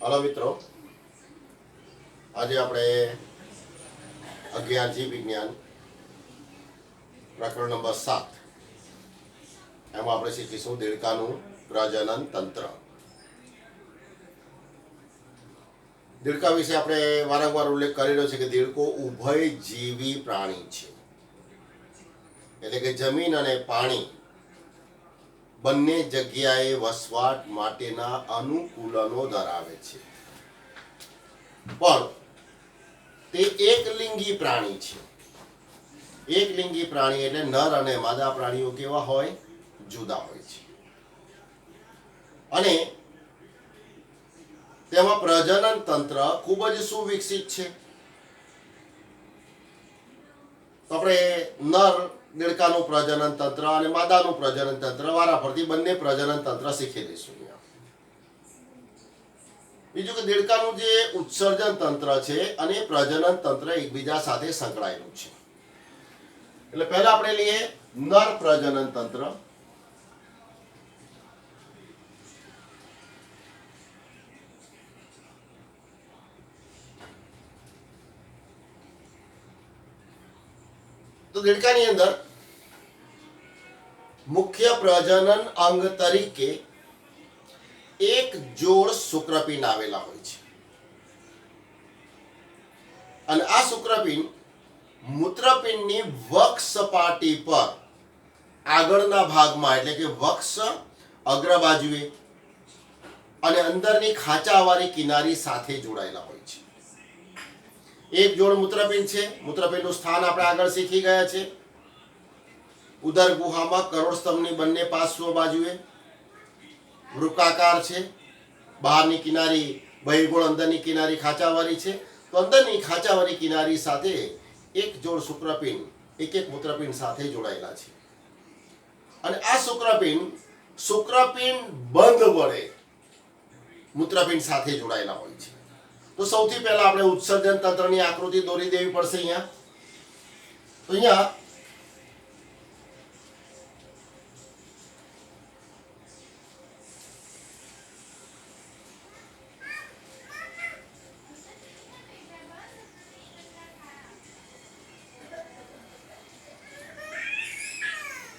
Hello મિત્રો, આજે આપણે 11 જીવ વિજ્ઞાન પ્રકરણ નંબર 7 એમાં આપણે શીખીશું દેડકાનું પ્રજનન તંત્ર. દેડકા વિશે આપણે વારંવાર ઉલ્લેખ કરી રહ્યો છે કે દેડકો ઉભયજીવી પ્રાણી છે, એટલે કે જમીન અને પાણી બંને જગ્યાએ વસવાટ માટેના અનુકૂલનો ધરાવે છે, પણ તે એકલિંગી પ્રાણી છે. એકલિંગી પ્રાણી એટલે નર અને માદા પ્રાણીઓ કેવા હોય? જુદા હોય છે. અને તેમાં પ્રજનન તંત્ર ખૂબ જ સુવિકસિત છે. તો આપણે નર દેડકાનું પ્રજનન તંત્ર અને માદાનું પ્રજનન તંત્ર વારાફરતી બંને પ્રજનન તંત્ર શીખી લઈશું. બીજું કે દેડકાનું જે ઉત્સર્જન તંત્ર છે અને પ્રજનન તંત્ર એકબીજા સાથે સંકળાયેલું છે. એટલે પહેલા આપણે લઈએ નર પ્રજનન તંત્ર. તો દેડકાની અંદર મુખ્ય પ્રજનન અંગ તરીકે એક જોડ શુક્રપિંડ આવેલા હોય છે, અને આ શુક્રપિંડ મૂત્રપિંડની વક્ષ સપાટી પર આગળના ભાગમાં એટલે કે વક્ષ અગ્ર બાજુએ અને અંદરની ખાંચાવાળી કિનારી સાથે જોડાયેલા હોય છે. એક જોડ મૂત્રપિંડ છે. મૂત્રપિંડનું સ્થાન આપણે આગળ શીખી ગયા છે. ઉદર ગુહામાં કરોડ સ્તંભની બંને પાર્શ્વ બાજુએ વૃક્કાકાર છે. બહારની કિનારી બહિર્ગોળ, અંદરની કિનારી ખાંચાવાળી છે. તો અંદરની ખાંચાવાળી કિનારી સાથે એક જોડ શુક્રપિંડ એક મૂત્રપિંડ સાથે જોડાયેલા છે, અને આ શુક્રપિંડ બંધ વડે મૂત્રપિંડ સાથે જોડાયેલા હોય છે. તો સૌથી પહેલા આપણે ઉત્સર્જન તંત્રની આકૃતિ દોરી દેવી પડશે. અહીંયા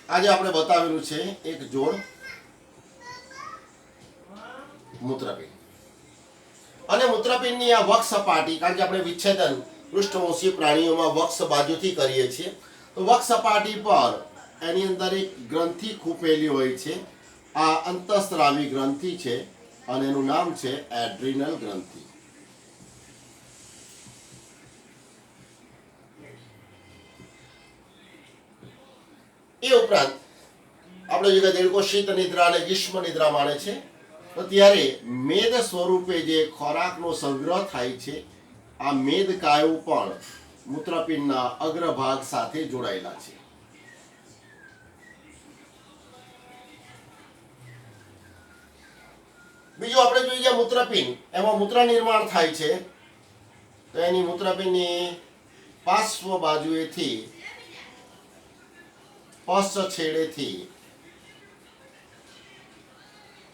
આજે આપણે બતાવેલું છે એક જોડ મૂત્રપિંડ, અને મૂત્રપિંડની આ વક્ષ સપાટી, કારણ કે આપણે વિચ્છેદન પૃષ્ઠવંશી પ્રાણીઓમાં વક્ષ બાજુથી કરીએ છીએ, તો વક્ષ સપાટી પર એની અંદર એક ગ્રંથિ ખૂપેલી હોય છે. આ અંતઃસ્રાવી ગ્રંથિ છે અને એનું નામ છે એડ્રિનલ ગ્રંથિ. એ ઉપરાંત આપણે જે દેડકો શીત નિદ્રા અને ગ્રીષ્મ નિદ્રા માણે છે, તો ત્યારે મેદ સ્વરૂપે જે ખોરાકનો સંગ્રહ થાય છે, આ મેદકાયો પણ મૂત્રપિંડના અગ્રભાગ સાથે જોડાયેલા છે. બીજું આપણે જોઈએ મૂત્રપિંડ, એમાં મૂત્ર નિર્માણ થાય છે. તો એની મૂત્રપિંડની પાર્શ્વ બાજુએથી પશ્ચ છેડેથી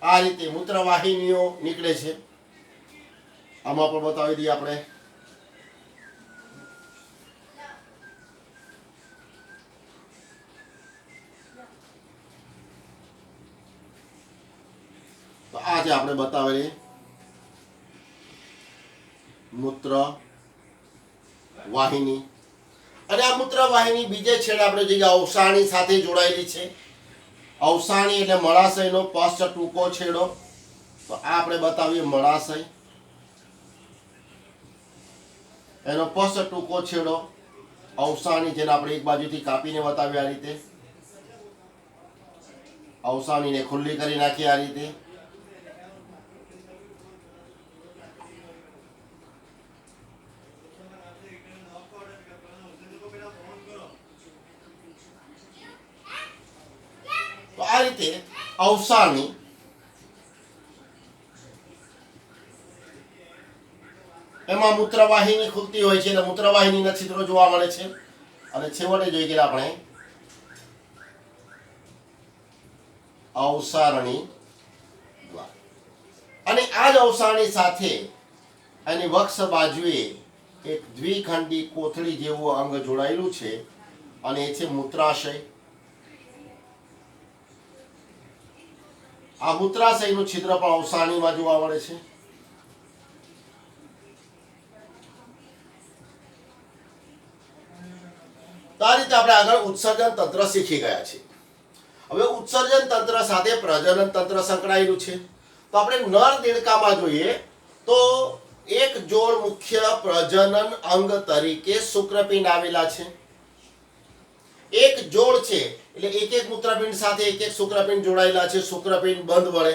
આ રીતે મૂત્રવાહિનીઓ નીકળે છે. આમાં પણ બતાવી દઈએ આપણે. તો આ જે આપણે બતાવેલી મૂત્ર વાહિની, અને આ મૂત્રવાહિની બીજે છેડે આપણે જોઈએ અવસાણી સાથે જોડાયેલી છે. અવસાણી એટલે મળાશયનો પશ્ચ ટૂંકો છેડો. તો આ આપણે બતાવીએ મળાશય, એનો પશ્ચ ટૂંકો છેડો અવસાણી, જેને આપણે એક બાજુથી કાપીને બતાવીએ આ રીતે. અવસાણીને ખુલ્લી કરી નાખીએ આ રીતે. તો આ રીતે અવસાની એમાં મૂત્રવાહિની ખુલતી હોય છે, અને મૂત્રવાહિનીના છિદ્રો જોવા મળે છે. અને છેવટે જોઈ ગયા આપણે અવસારણી દ્વાર. અને આ આ જ અવસાની સાથે એની વક્ષ બાજુએ એક દ્વિખંડી કોથળી જેવું અંગ જોડાયેલું છે અને એ છે મૂત્રાશય. આ મૂત્રાશયનું છિદ્ર પણ અવસાનીમાં જોવા મળે છે. તો આ રીતે આપણે આગળ ઉત્સર્જન તંત્ર શીખી ગયા છીએ. હવે ઉત્સર્જન તંત્ર સાથે પ્રજનન તંત્ર સંકળાયેલું છે. તો આપણે નર દેડકામાં જોઈએ તો એક જોડ મુખ્ય પ્રજનન અંગ તરીકે શુક્રપિંડ આવેલા છે. એક જોડ છે એટલે એક એક મૂત્રપિંડ સાથે એક એક શુક્રપિંડ જોડાયેલા છે શુક્રપિંડ બંધ વડે.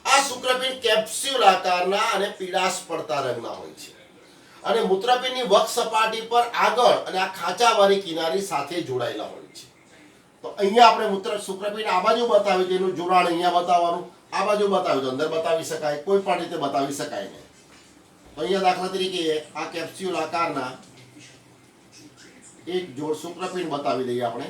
આ શુક્રપિંડ કેપ્સ્યુલ આકારના અને પીળાશ પડતા રંગના હોય છે અને મૂત્રપિંડની વક્ષ સપાટી પર આગળ અને આ ખાંચાવાળી કિનારી સાથે જોડાયેલા હોય છે. તો અહીંયા આપણે શુક્રપિંડ આ બાજુ બતાવ્યું તેનું જોડાણ અહીંયા બતાવવાનું, આ બાજુ બતાવ્યું તો અંદર બતાવી શકાય, કોઈ પણ રીતે બતાવી શકાય નહીં. તો અહીંયા દાખલા તરીકે આ કેપ્સ્યુલ આકારના એક જોડ શુક્રપિંડ બતાવી દઈએ આપણે.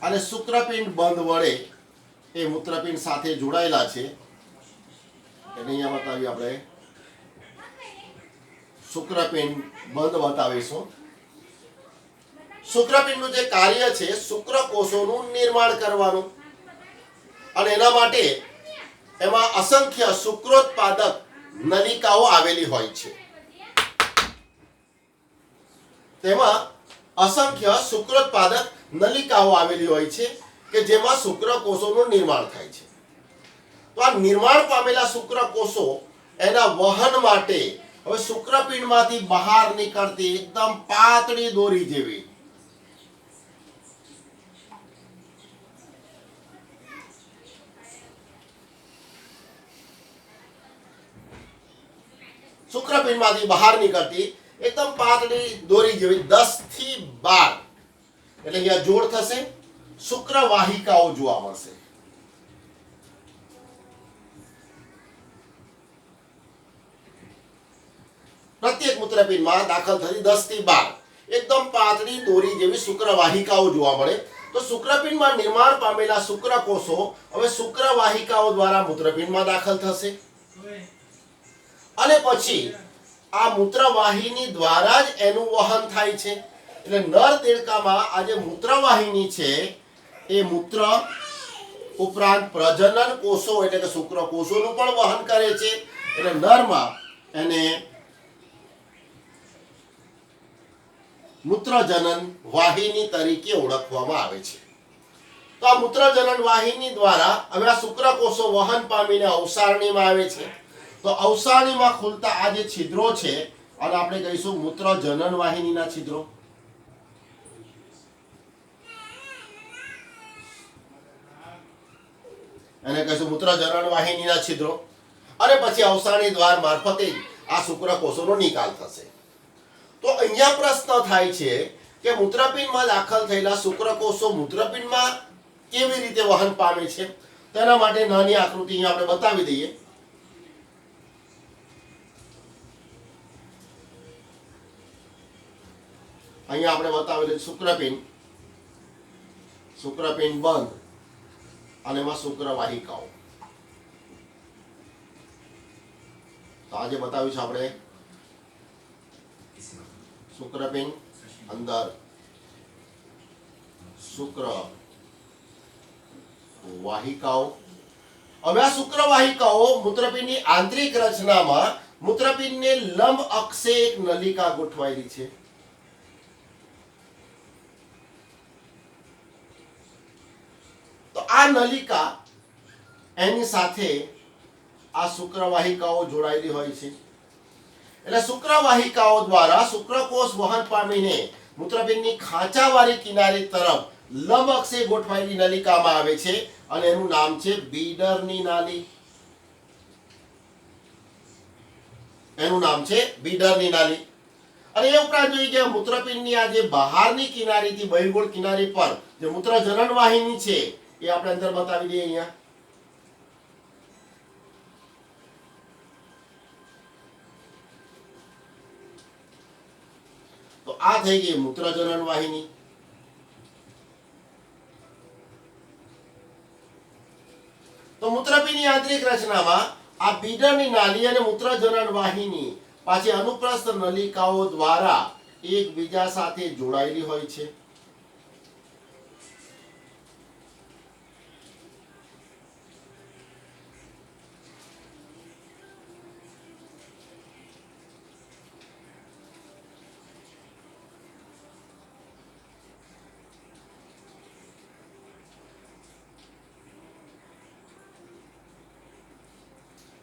અને શુક્રપિંડ બંધ વડે એ મૂત્રપિંડ સાથે જોડાયેલા છે એટલે અહીંયા બતાવીએ આપણે શુક્રપિંડ બંધ બતાવીશું. શુક્રપિંડનું જે કાર્ય છે શુક્રકોષોનું નિર્માણ કરવાનું અને એના માટે એમાં અસંખ્ય શુક્રોત્પાદક નલિકાઓ આવેલી હોય છે. તેમાં અસંખ્ય શુક્રોત્પાદક નલિકાઓ આવેલી હોય છે કે જેમાં શુક્રકોષોનું નિર્માણ થાય છે. તો આ નિર્માણ પામેલા શુક્રકોષો એના વહન માટે હવે શુક્રપિંડમાંથી બહાર નીકળતી એકદમ પાતળી દોરી જેવી શુક્રપિંડમાંથી બહાર નીકળતી એકદમ પાતળી દોરી જેવી 10 થી 12 એટલે અહીંયા જોડ થશે શુક્રવાહિકાઓ જોવા મળશે. પ્રત્યેક મૂત્રપિંડમાં દાખલ થતી 10 થી 12 એકદમ પાતળી દોરી જેવી શુક્રવાહિકાઓ જોવા મળે. તો શુક્રપિંડમાં નિર્માણ પામેલા શુક્રકોષો હવે શુક્રવાહિકાઓ દ્વારા મૂત્રપિંડમાં દાખલ થશે અને પછી આ મૂત્રવાહિની દ્વારા જ એનું વહન થાય છે. એટલે નર દેડકામાં આ જે મૂત્રવાહિની છે એ મૂત્ર ઉપરાંત પ્રજનન કોષો એટલે કે શુક્રકોષોનું પણ વહન કરે છે. એટલે નરમાં એને મૂત્રજનન વાહિની તરીકે ઓળખવામાં આવે છે. તો આ મૂત્રજનન વાહિની દ્વારા હવે આ શુક્રકોષો વહન પામીને અવસારણીમાં આવે છે. તો અવસારણીમાં ખુલતા આ જે છિદ્રો છે અને આપણે કહીશું મૂત્રજનન વાહિનીના છિદ્રો. એને કહીશું મૂત્રજનન વાહિનીના છિદ્રો અને પછી અવસારણી દ્વાર મારફતે આ શુક્રકોષોનો નિકાલ થશે. તો અહીંયા પ્રશ્ન થાય છે કે મૂત્રપિંડમાં દાખલ થયેલા શુક્રકોષો મૂત્રપિંડમાં કેવી રીતે વહન પામે છે. તેના માટે નાની આકૃતિ અહીંયા આપણે બતાવી દઈએ. અહીંયા આપણે બતાવેલું શુક્રપિંડ બંધ અને એમાં શુક્રવાહિકાઓ. તો આજે બતાવ્યું છે આપણે શુક્રપિંડ અંદર શુક્ર વાહિકાઓ. હવે આ શુક્રવાહિકાઓ મૂત્રપિંડની આંતરિક રચનામાં મૂત્રપિંડને લંબ અક્ષે એક નલિકા ગોઠવાયેલી છે. તો આ નલિકા એની સાથે આ શુક્રવાહિકાઓ જોડાયેલી હોય છે. એટલે શુક્રવાહિકાઓ દ્વારા શુક્રકોષ વહન પામીને મૂત્રપિંડની ખાંચાવાળી કિનારી તરફ લંબ અક્ષે ગોઠવાયેલી નલિકામાં આવે છે અને એનું નામ છે બીડરની નાલી. એનું નામ છે બીડરની નાલી. અને એ ઉપરાંત જોઈએ કે મૂત્રપિંડની આ જે બહારની કિનારીથી બહિર્ગોળ કિનારી પર જે મૂત્રજનન વાહિની છે એ આપણે અંદર બતાવી દઈએ અહીંયા. તો આ થઈ ગઈ મૂત્રજનન વાહિની. તો મૂત્રપિંડની આંતરિક રચનામાં આ બીડરની નાલી અને મૂત્રજનન વાહિની પાછી અનુપ્રસ્થ નલિકાઓ દ્વારા એકબીજા સાથે જોડાયેલી હોય છે.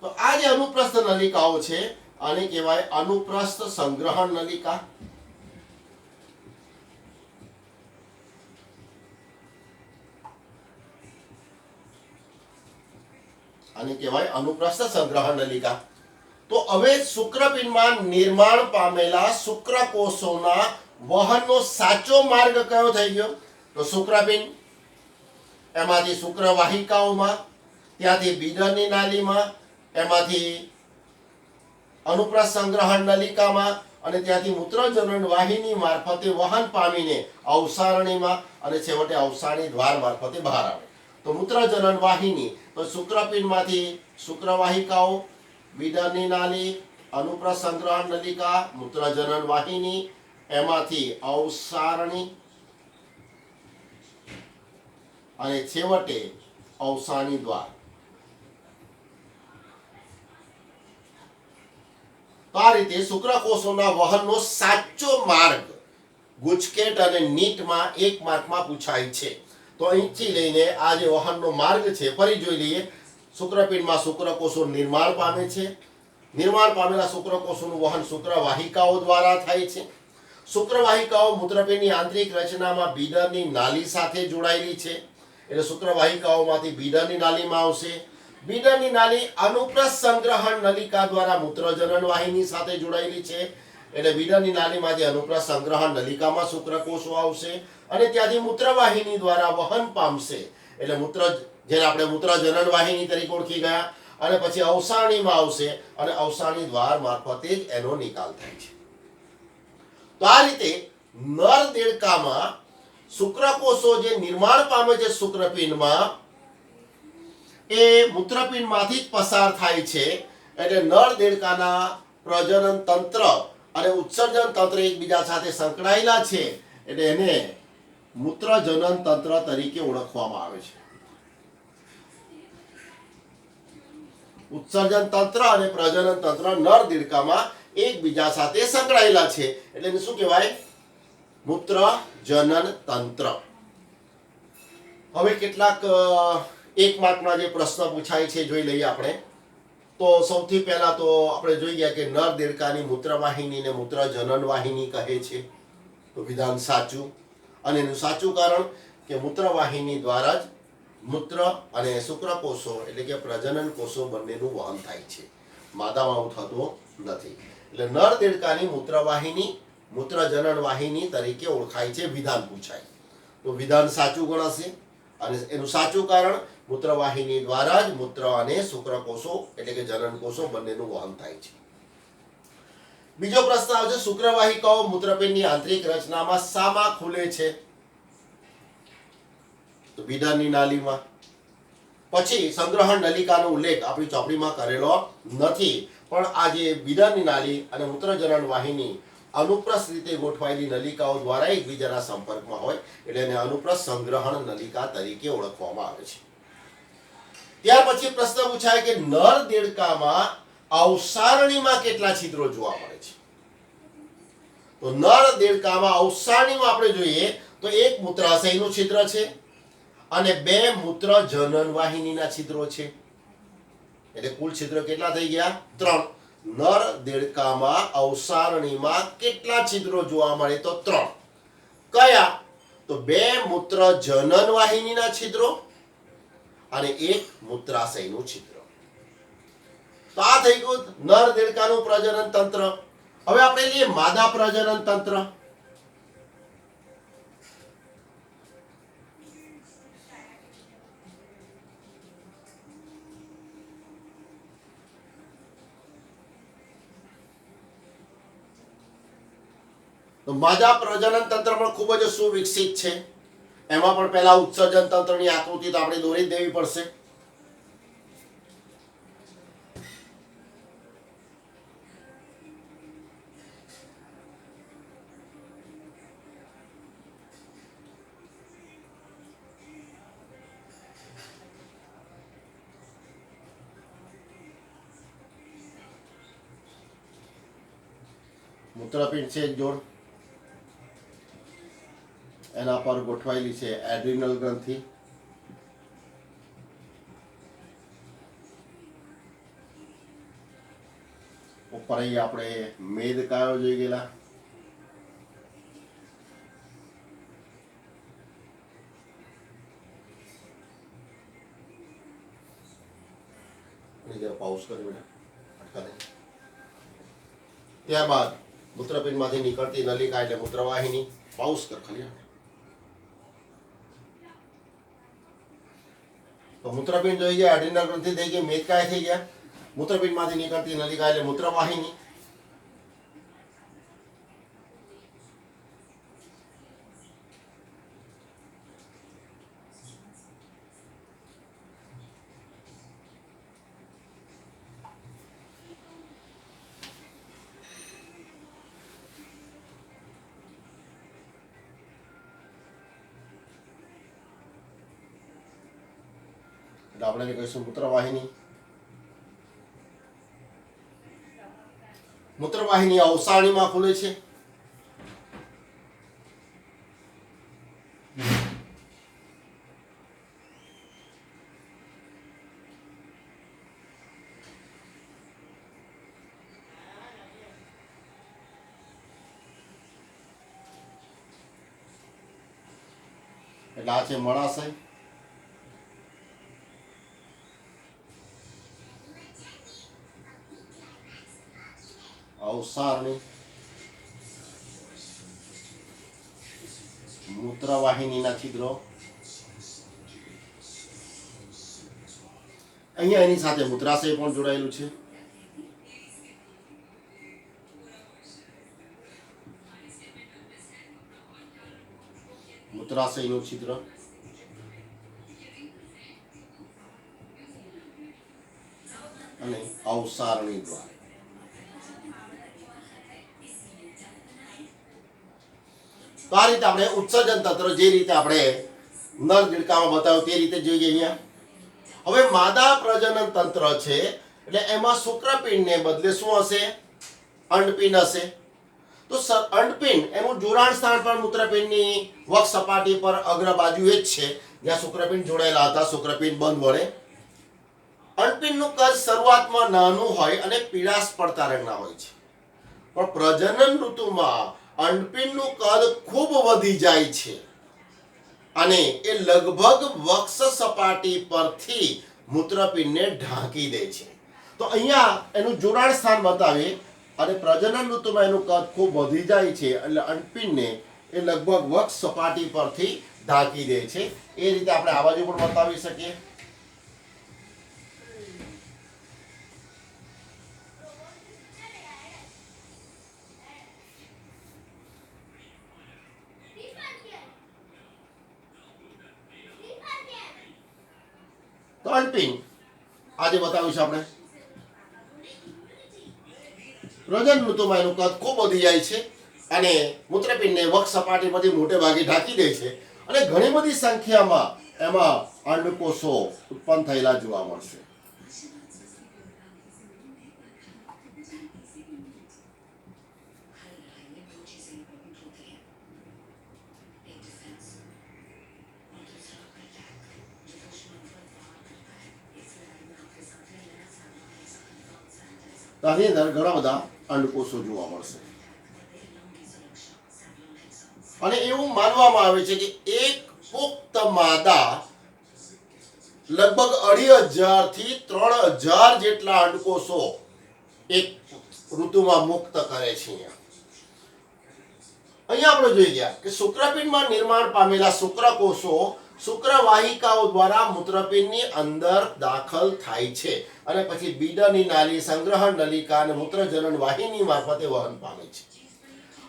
તો આ જે અનુપ્રસ્થ નલિકાઓ છે આને કહેવાય અનુપ્રસ્થ સંગ્રહણ નલિકા. આને કહેવાય અનુપ્રસ્થ સંગ્રહણ નલિકા. તો હવે શુક્રપિંડમાં નિર્માણ પામેલા શુક્રકોષોના વહનનો સાચો માર્ગ કયો થઈ ગયો? તો શુક્રપિંડ, એમાંથી શુક્રવાહિકાઓમાં, ત્યાંથી બીડરની નાલીમાં, એમાંથી અનુપ્રસ્થ સંગ્રહણ નલિકામાં અને ત્યાંથી મૂત્રજનન વાહિની મારફતે વહન પામીને અવસારણીમાં અને છેવટે અવસારણી દ્વાર મારફતે બહાર આવે. તો મૂત્રજનન વાહિની તો શુક્રપિંડમાંથી શુક્રવાહિકાઓ, બીડરની નાલી, અનુપ્રસ્થ સંગ્રહણ નલિકા, મૂત્રજનન વાહિની, એમાંથી અવસારણી અને છેવટે અવસારણી દ્વાર. આ રીતે શુક્રકોષોના વહનનો સાચો માર્ગ ગુજકેટ અને નીટમાં એક માર્કમાં પૂછાય છે. તો અહીંથી લઈને આ જે વહનનો માર્ગ છે ફરી જોઈ લઈએ. શુક્રપિંડમાં શુક્રકોષો નિર્માણ પામે છે. નિર્માણ પામેલા શુક્રકોષોનું વહન શુક્રવાહિકાઓ દ્વારા થાય છે. શુક્રવાહિકાઓ મૂત્રપિંડની આંતરિક રચનામાં બીડરની નાલી સાથે જોડાયેલી છે. એટલે શુક્રવાહિકાઓમાંથી બીડરની નાલીમાં આવશે. બીડરની નાલી અનુપ્રસ્થ સંગ્રહણ નલિકા દ્વારા મૂત્રજનન વાહિની સાથે જોડાયેલી છે. એટલે બીડરની નાલીમાંથી અનુપ્રસ્થ સંગ્રહણ નલિકામાં શુક્રકોષો આવશે અને ત્યાંથી મૂત્રવાહિની દ્વારા વહન પામશે. એટલે જેને આપણે મૂત્રજનન વાહિની તરીકે ઓળખી ગયા અને પછી અવસારણીમાં આવશે અને અવસારણી દ્વાર મારફતે જ એનો નિકાલ થાય છે. તો આ રીતે નર દેડકામાં શુક્રકોષો જે નિર્માણ પામે છે શુક્રપિંડમાં એ મૂત્રપિંડમાંથી જ પસાર થાય છે. એટલે નર દેડકાના પ્રજનન તંત્ર અને ઉત્સર્જન તંત્ર એકબીજા સાથે સંકળાયેલા છે. એટલે એને મૂત્રજનન તંત્ર તરીકે ઓળખવામાં આવે છે. ઉત્સર્જન તંત્ર અને પ્રજનન તંત્ર નર દેડકામાં એકબીજા સાથે સંકળાયેલા છે. એટલે એને શું કહેવાય? મૂત્રજનન તંત્ર. હવે કેટલાક એક માર્કના જે પ્રશ્ન પૂછાય છે જોઈ લઈએ આપણે. તો સૌથી પહેલા તો આપણે જોઈ ગયા કે નર દેડકાની મૂત્રવાહિનીને મૂત્રજનન વાહિની કહે છે. તો વિધાન સાચું. અને એનું સાચું કારણ કે મૂત્રવાહિની દ્વારા જ મૂત્ર અને શુક્રકોષો એટલે કે પ્રજનન કોષો બંનેનું વહન થાય છે. માદામાં આવું થતું નથી. એટલે નર દેડકાની મૂત્રવાહિની મૂત્રજનન વાહિની તરીકે ઓળખાય છે. વિધાન પૂછાય તો વિધાન સાચું ગણાશે. અને એનું સાચું કારણ મૂત્રવાહિની દ્વારા જ મૂત્ર અને શુક્રકોષો એટલે કે જનનકોષો બંનેનું વહન થાય છે. બીજો પ્રશ્ન આવે છે શુક્રવાહિકાઓ મૂત્રપિંડની આંતરિક રચનામાં શામાં ખુલે છે? તો બીડરની નાલીમાં. પછી સંગ્રહણ નલિકાનો ઉલ્લેખ આપણી ચોપડીમાં કરેલો નથી, પણ આ જે બીડરની નાલી અને મૂત્રજનન વાહિની અનુપ્રસ્થ રીતે ગોઠવાયેલી નલિકાઓ દ્વારા એકબીજાના સંપર્કમાં હોય એટલે એને અનુપ્રસ્થ સંગ્રહણ નલિકા તરીકે ઓળખવામાં આવે છે. ત્યાર પછી પ્રશ્ન પૂછાય કે નર દેડકામાં અવસારણીમાં કેટલા છિદ્રો જોવા મળે છે? તો નર દેડકામાં અવસારણીમાં આપણે જોઈએ તો એક મૂત્રાશયનું છિદ્ર છે અને બે મૂત્રજનન વાહિનીના છિદ્રો છે. એટલે કુલ છિદ્ર કેટલા થઈ ગયા? 3. નર દેડકામાં અવસારણીમાં કેટલા છિદ્રો જોવા મળે? તો 3. કયા? તો 2 મૂત્રજનન વાહિનીના છિદ્રો અને 1 મૂત્રાશયનું છિદ્ર. તો આ થઈ ગયું નર દેડકાનું પ્રજનન તંત્ર. હવે આપણે લઈએ માદા પ્રજનન તંત્ર. તો માદા પ્રજનન તંત્ર પણ ખૂબ જ સુવિકસિત છે. એમાં પણ પહેલા ઉત્સર્જન તંત્રની આકૃતિ તો આપણે દોરી જ દેવી પડશે. મૂત્રપિંડ છે એક જોડ, એના પર ગોઠવાયેલી છે એડ્રિનલ ગ્રંથિ. ઉપર અહીં આપણે મેદકાયો જોઈ ગયેલા. પાઉસ કરી બેટા. ત્યારબાદ મૂત્રપિંડમાંથી નીકળતી નલિકા એટલે મૂત્રવાહિની. પાઉસ કર ખાલી. તો મૂત્રપિંડ જોઈ ગયા, એડ્રિનલ ગ્રંથિ થઈ ગઈ, મેદકાય થઈ ગયા. મૂત્રપિંડમાંથી નીકળતી નલિકા એટલે મૂત્રવાહિની. આપણે કહીશું મૂત્રવાહિની. મૂત્રવાહિની અવસાણીમાં ખુલે છે. એટલે આ છે મળાશય. અવસારણી, મૂત્રવાહિનીના છિદ્રો. અહીંયા એની સાથે મૂત્રાશય પણ જોડાયેલું છે. મૂત્રાશયનું છિદ્ર અને અવસારણી દ્વાર. તો આ રીતે આપણે ઉત્સર્જન તંત્ર જે રીતે આપણે નર દીડકામાં બતાવ્યું તે રીતે જોઈએ અહીંયા. હવે માદા પ્રજનન તંત્ર છે એટલે એમાં શુક્રપિંડને બદલે શું હશે? અંડપિંડ હશે. તો અંડપિંડ એનું જોડાણ સ્થાન પણ મૂત્રપિંડની વક્ષ સપાટી પર અગ્ર બાજુએ જ છે જ્યાં શુક્રપિંડ જોડાયેલા હતા શુક્રપિંડ બંધ વડે. અંડપિંડનું કદ શરૂઆતમાં નાનું હોય અને પીળાશ પડતા રંગના હોય છે, પણ પ્રજનન ઋતુમાં અંડપિંડનું કદ ખૂબ વધી જાય છે અને એ લગભગ વક્ષ સપાટી પરથી મૂત્રપિંડને ઢાંકી દે છે. તો અહીંયા એનું જોડાણ સ્થાન બતાવીએ અને પ્રજનન ઋતુમાં એનું કદ ખૂબ વધી જાય છે એટલે અંડપિંડને એ લગભગ વક્ષ સપાટી પરથી ઢાંકી દે છે. એ રીતે આપણે આ બાજુ પણ બતાવી શકીએ. તો અંડપિંડ આજે બતાવીશું આપણે. પ્રજનન ઋતુમાં એનું કદ ખૂબ વધી જાય છે અને મૂત્રપિંડને વક્ષ સપાટી પરથી મોટે ભાગે ઢાંકી દે છે અને ઘણી બધી સંખ્યામાં એમાં અંડકોષો ઉત્પન્ન થયેલા જોવા મળશે. આની અંદર ઘણા બધા અંડકોષો જોવા મળશે અને એવું માનવામાં આવે છે કે એક પુખ્ત માદા લગભગ 2500 થી 3000 જેટલા અંડકોષો એક ઋતુમાં મુક્ત કરે છે. અહીંયા આપણે જોઈ ગયા કે શુક્રપિંડમાં નિર્માણ પામેલા શુક્રકોષો શુક્રવાહિકાઓ દ્વારા મૂત્રપિંડની અંદર દાખલ થાય છે અને પછી બીડરની નાલી, સંગ્રહણ નલિકા અને મૂત્રજનન વાહિની મારફતે વહન પામે છે.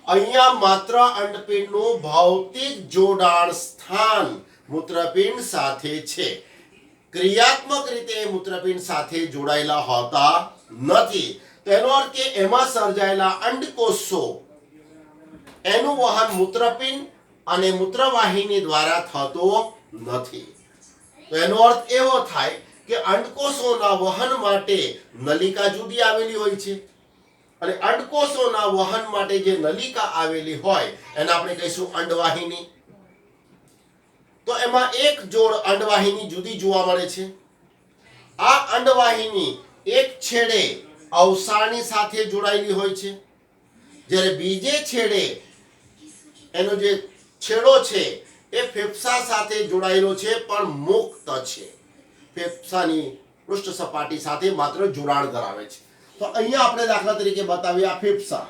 અહીંયા માત્ર અંડપિંડનું ભૌતિક જોડાણ સ્થાન મૂત્રપિંડ સાથે છે. ક્રિયાત્મક રીતે મૂત્રપિંડ સાથે જોડાયેલા હોતા નથી. તેનો અર્થ કે એમાં સર્જાયેલા અંડકોષો એનું વહન મૂત્રપિંડ અને મૂત્રવાહિની દ્વારા થતો નથી. તો એનો અર્થ એવો થાય કે અંડકોષોના વહન માટે નલિકા જુદી આવેલી હોય છે અને અંડકોષોના વહન માટે જે નલિકા આવેલી હોય એને આપણે કહીશું અંડવાહિની. તો એમાં એક જોડ અંડવાહિની જુદી જોવા મળે છે. આ અંડવાહિની એક છેડે અવસાની સાથે જોડાયેલી હોય છે, જ્યારે બીજે છેડે એનો જે છેડો છે એ ફેફસા સાથે જોડાયેલો છે, પણ મુક્ત છે. ફેફસાની પૃષ્ઠ સપાટી સાથે માત્ર જોડાણ ધરાવે છે. તો અહીંયા આપણે દાખલા તરીકે બતાવીએ આ ફેફસા.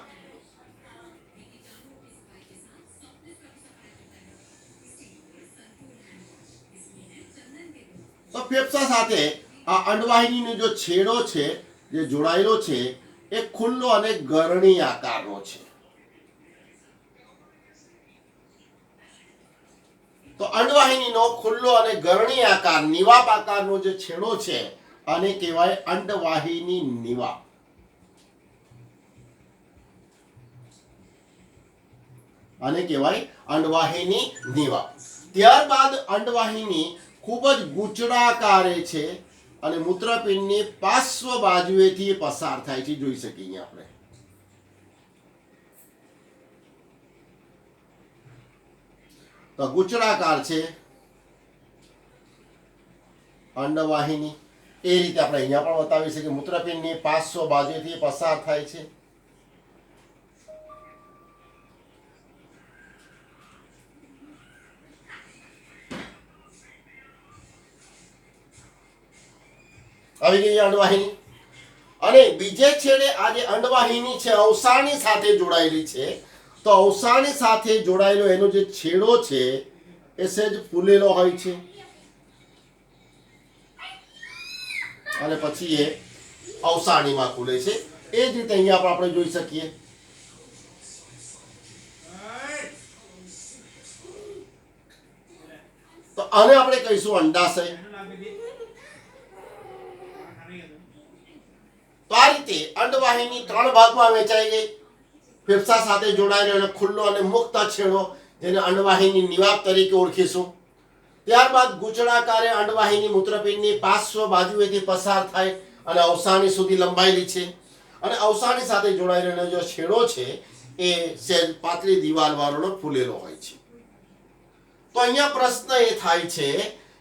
તો ફેફસા સાથે આ અંડવાહિનીનો જો છેડો છે જે જોડાયેલો છે એ ખુલ્લો અને ગરણી આકારનો છે. તો અંડવાહિનીનો ખુલ્લો અને ગરણી આકાર નિવાપ આકારનો જે છેડો છે આને કહેવાય અંડવાહિની નિવાપ. આને કહેવાય અંડવાહિની નિવાપ. ત્યારબાદ અંડવાહિની ખૂબ જ ગૂંચળાકારે છે અને મૂત્રપિંડની પાર્શ્વ બાજુએથી પસાર થાય છે. જોઈ શકીએ અહીંયા આપણે. તો ગૂંચળાકાર છે અંડવાહિની. એ રીતે આપણે અહીંયા પણ બતાવી શકીએ. મૂત્રપિંડની પાર્શ્વ બાજુએથી પસાર થાય છે. આવી ગઈ અંડવાહિની. અને બીજે છેડે આ જે અંડવાહિની છે અવસાની સાથે જોડાયેલી છે. તો અવસાની સાથે જોડાયેલો એનો જે છેડો છે એ સહેજ ફૂલેલો હોય છે અને પછી એ અવસાનીમાં ખુલે છે. એ જ રીતે અહીંયા પણ આપણે જોઈ શકીએ. તો આને આપણે કહીશું અંડાશય. તો આ રીતે અંડવાહિની 3 ભાગમાં વહેંચાઈ ગઈ. ફેફસા સાથે જોડાયેલો અને ખુલ્લો અને મુક્ત છેડો જેને અંડવાહિની નિવાપ તરીકે ઓળખીશું. ત્યારબાદ ગૂંચળાકારે અંડવાહિની મૂત્રપિંડની પાર્શ્વ બાજુએથી પસાર થાય અને અવસાની સુધી લંબાયેલી છે. અને અવસાની સાથે જોડાયેલો જે છેડો છે એ સહેજ પાતળી દિવાલ વાળો ફૂલેલો હોય છે. તો અહીંયા પ્રશ્ન એ થાય છે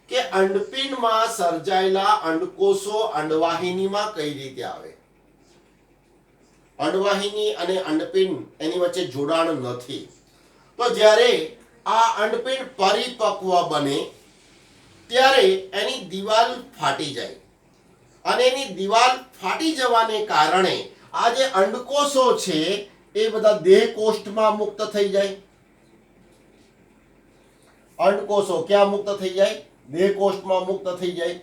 કે અંડપિંડમાં સર્જાયેલા અંડકોષો અંડવાહિનીમાં કઈ રીતે આવે? અંડવાહિની અને અંડપિંડ એની વચ્ચે જોડાણ નથી. તો જ્યારે આ અંડપિંડ પરિપક્વ બને ત્યારે એની દિવાલ ફાટી જાય અને એની દિવાલ ફાટી જવાને કારણે આ જે અંડકોષો છે એ બધા દેહકોષ્ઠમાં મુક્ત થઈ જાય. અંડકોષો ક્યાં મુક્ત થઈ જાય? દેહકોષ્ઠમાં મુક્ત થઈ જાય.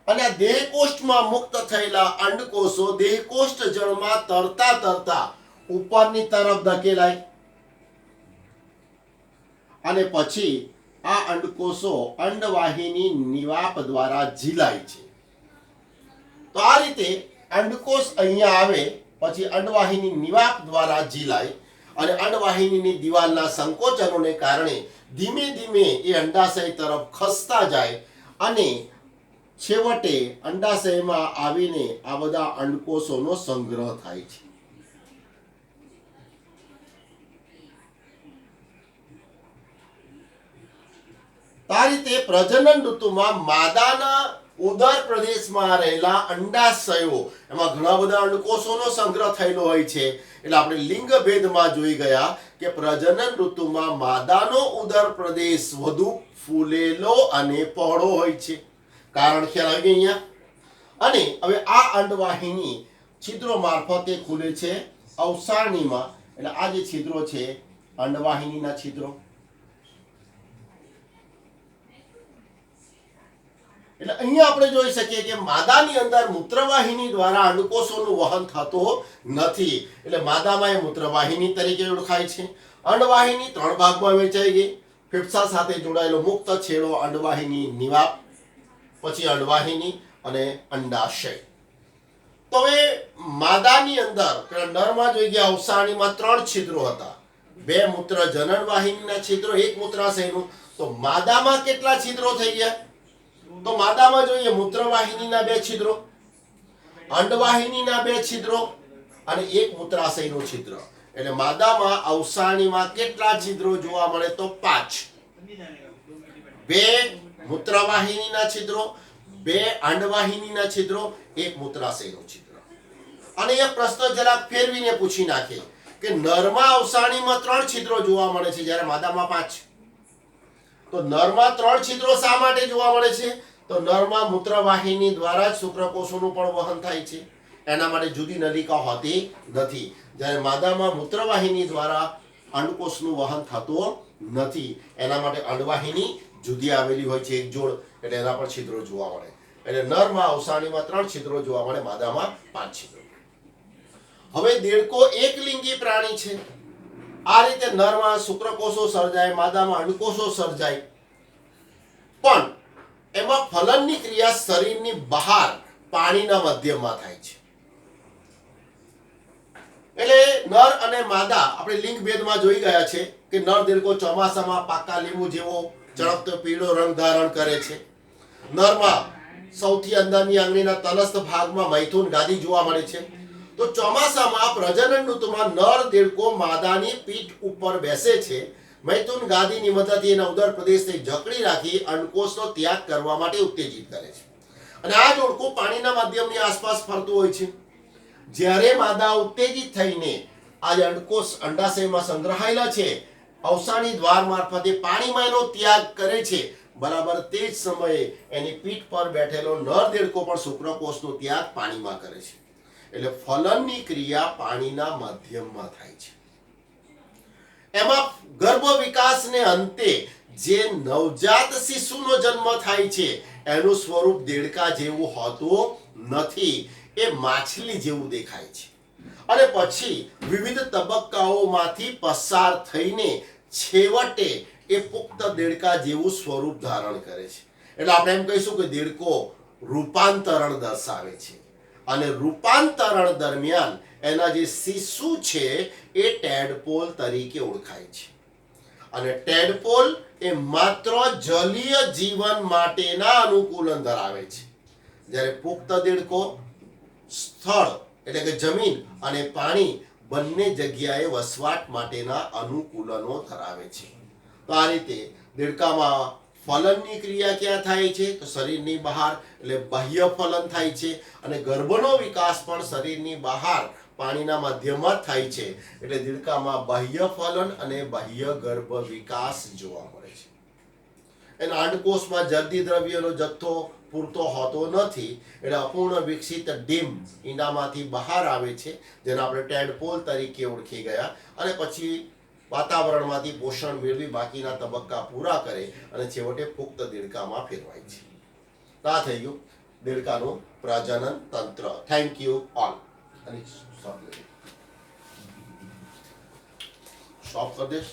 અને આ દેહકોષ્ઠમાં મુક્ત થયેલા અંડકોષો દેહકોષ્ઠ જળમાં તરતા તરતા ઉપરની તરફ ધકેલાય અને પછી આ અંડકોષો અંડવાહિની નિવાપ દ્વારા ઝીલાય છે. તો આ રીતે અંડકોષ અહીંયા આવે પછી અંડવાહિની નિવાપ દ્વારા ઝીલાય અને અંડવાહિનીની દિવાલના સંકોચનોને કારણે ધીમે ધીમે એ અંડાશય તરફ ખસતા જાય અને છેવટે અંડાશયમાં આવીને આ બધા અંડકોષોનો સંગ્રહ થાય છે. આ રીતે પ્રજનન ઋતુમાં માદાના ઉદર પ્રદેશમાં રહેલા અંડાશયો એમાં ઘણા બધા અંડકોષોનો સંગ્રહ થયેલો હોય છે. એટલે આપણે લિંગ ભેદમાં જોઈ ગયા કે પ્રજનન ઋતુમાં માદાનો ઉદર પ્રદેશ વધુ ફૂલેલો અને પહોળો હોય છે. કારણ ખ્યાલ આવી ગઈ અહીંયા. અને હવે આ અંડવાહિની છિદ્રો મારફતે ખુલે છે અવસાનીમાં. એટલે આ જે છિદ્રો છે અંડવાહિનીના છિદ્રો. એટલે અહીંયા આપણે જોઈ શકીએ કે માદાની અંદર મૂત્રવાહિની દ્વારા અંડકોષોનું વહન થતું નથી. એટલે માદામાં એ મૂત્રવાહિની તરીકે ઓળખાય છે. અંડવાહિની 3 ભાગમાં વહેંચાઈ ગઈ. ફેફસા સાથે જોડાયેલો મુક્ત છેડો અંડવાહિની નિવાપ, પછી અંડવાહિની અને અંડાશય. તો હવે માદાની અંદર નરમાં જોઈ ગયા અવસાનીમાં 3 છિદ્રો હતા. 2 મૂત્ર જનન વાહિનીના છિદ્રો, 1 મૂત્રાશયનું. તો માદામાં કેટલા છિદ્રો થઈ ગયા? તો માદામાં જોઈએ મૂત્રવાહિનીના 2 છિદ્રો, અંડવાહિનીના 2 છિદ્રો અને એક મૂત્રાશયનું છિદ્ર. એટલે માદામાં અવસાનીમાં કેટલા છિદ્રો જોવા મળે? તો 5. 2 મૂત્રવાહિનીના છિદ્રો, 2 અંડવાહિનીના છિદ્રો, 1 મૂત્રાશયનું છિદ્ર. અને એ પ્રશ્ન જરાક ફેરવીને પૂછી નાખે કે નરમાં અવસાનીમાં 3 છિદ્રો જોવા મળે છે જ્યારે માદામાં 5. તો નરમાં 3 છિદ્રો શા માટે જોવા મળે છે? તો નરમાં મૂત્રવાહિની દ્વારા જ શુક્રકોષોનું પણ વહન થાય છે, એના માટે જુદી નલિકા હોતી નથી. જ્યારે માદામાં મૂત્રવાહિની દ્વારા અંડકોષનું વહન થતું નથી, એના માટે અંડવાહિની જુદી આવેલી હોય છે, એક જોડ, એટલે એના પર છિદ્રો જોવા મળે. એટલે નરમાં અવસાનીમાં 3 છિદ્રો જોવા મળે, માદામાં 5 છિદ્રો. હવે દેડકો એકલિંગી પ્રાણી છે. આ રીતે નરમાં શુક્રકોષો સર્જાય, માદામાં અંડકોષો સર્જાય, પણ એમાં ફલનની ક્રિયા શરીરની બહાર પાણીના માધ્યમમાં થાય છે. એટલે નર અને માદા આપણે લિંગ ભેદમાં જોઈ ગયા છે કે નર દેડકો ચોમાસામાં પાકા લીંબુ જેવો ચળકતો પીળો રંગ ધારણ કરે છે. નરમાં સૌથી અંદરની આંગળીના તલસ્થ ભાગમાં મૈથુન ગાદી જોવા મળે છે. તો ચોમાસામાં પ્રજનન ઋતુમાં નર દેડકો માદાની પીઠ ઉપર બેસે છે. મૈથુન ગાદીની મદદથી એના ઉદર પ્રદેશને જકડી રાખી અંડકોષનો ત્યાગ કરવા માટે ઉત્તેજિત કરે છે. અને આ જોડકું પાણીના માધ્યમની આસપાસ ફરતું હોય છે. જ્યારે માદા ઉત્તેજિત થઈને આ અંડકોષ અંડાશયમાં સંગ્રહાયેલા છે, અવસાની દ્વાર મારફતે પાણીમાં એનો ત્યાગ કરે છે, બરાબર તે જ સમયે એની પીઠ પર બેઠેલો નર દેડકો પણ શુક્રકોષનો ત્યાગ પાણીમાં કરે છે. એટલે ફલનની ક્રિયા પાણીના માધ્યમમાં થાય છે. એમાં ગર્ભ વિકાસને અંતે જે નવજાત શિશુનો જન્મ થાય છે એનું સ્વરૂપ દેડકા જેવું હોતું નથી, એ માછલી જેવું દેખાય છે. અને પછી વિવિધ તબક્કાઓમાંથી પસાર થઈને છેવટે એ પુખ્ત દેડકા જેવું સ્વરૂપ ધારણ કરે છે. એટલે આપણે એમ કહીશું કે દેડકો રૂપાંતરણ દર્શાવે છે. અને રૂપાંતરણ દરમિયાન એના જે શિશુ છે એ ટેડપોલ તરીકે ઓળખાય છે. અને ટેડપોલ એ માત્ર જલીય જીવન માટેના અનુકૂલન ધરાવે છે, જ્યારે પુખ્ત દેડકો સ્થળ એટલે કે જમીન અને પાણી બંને જગ્યાએ વસવાટ માટેના અનુકૂલનો ધરાવે છે. તો આ રીતે દેડકામાં ફલનની ક્રિયા ક્યાં થાય છે? તો શરીરની બહાર, એટલે બાહ્ય ફલન થાય છે. અને ગર્ભનો વિકાસ પણ શરીરની બહાર પાણીના માધ્યમમાં જ થાય છે. એટલે દેડકામાં બાહ્ય ફલન અને બાહ્ય ગર્ભ વિકાસ જોવા મળે છે. એના અંડકોષમાં જલ્દી દ્રવ્યનો જથ્થો પૂરતો હોતો નથી, એટલે અપૂર્ણ વિકસિત ડીમ ઈંડામાંથી બહાર આવે છે, જેને આપણે ટેડપોલ તરીકે ઓળખી ગયા. અને પછી વાતાવરણમાંથી પોષણ મેળવી બાકીના તબક્કા પૂરા કરે અને છેવટે પુખ્ત દેડકામાં ફેરવાય છે. આ થઈ ગયું દેડકાનું પ્રજનન તંત્ર. Thank you all. અને સ્ટોપ કરી દઈશ.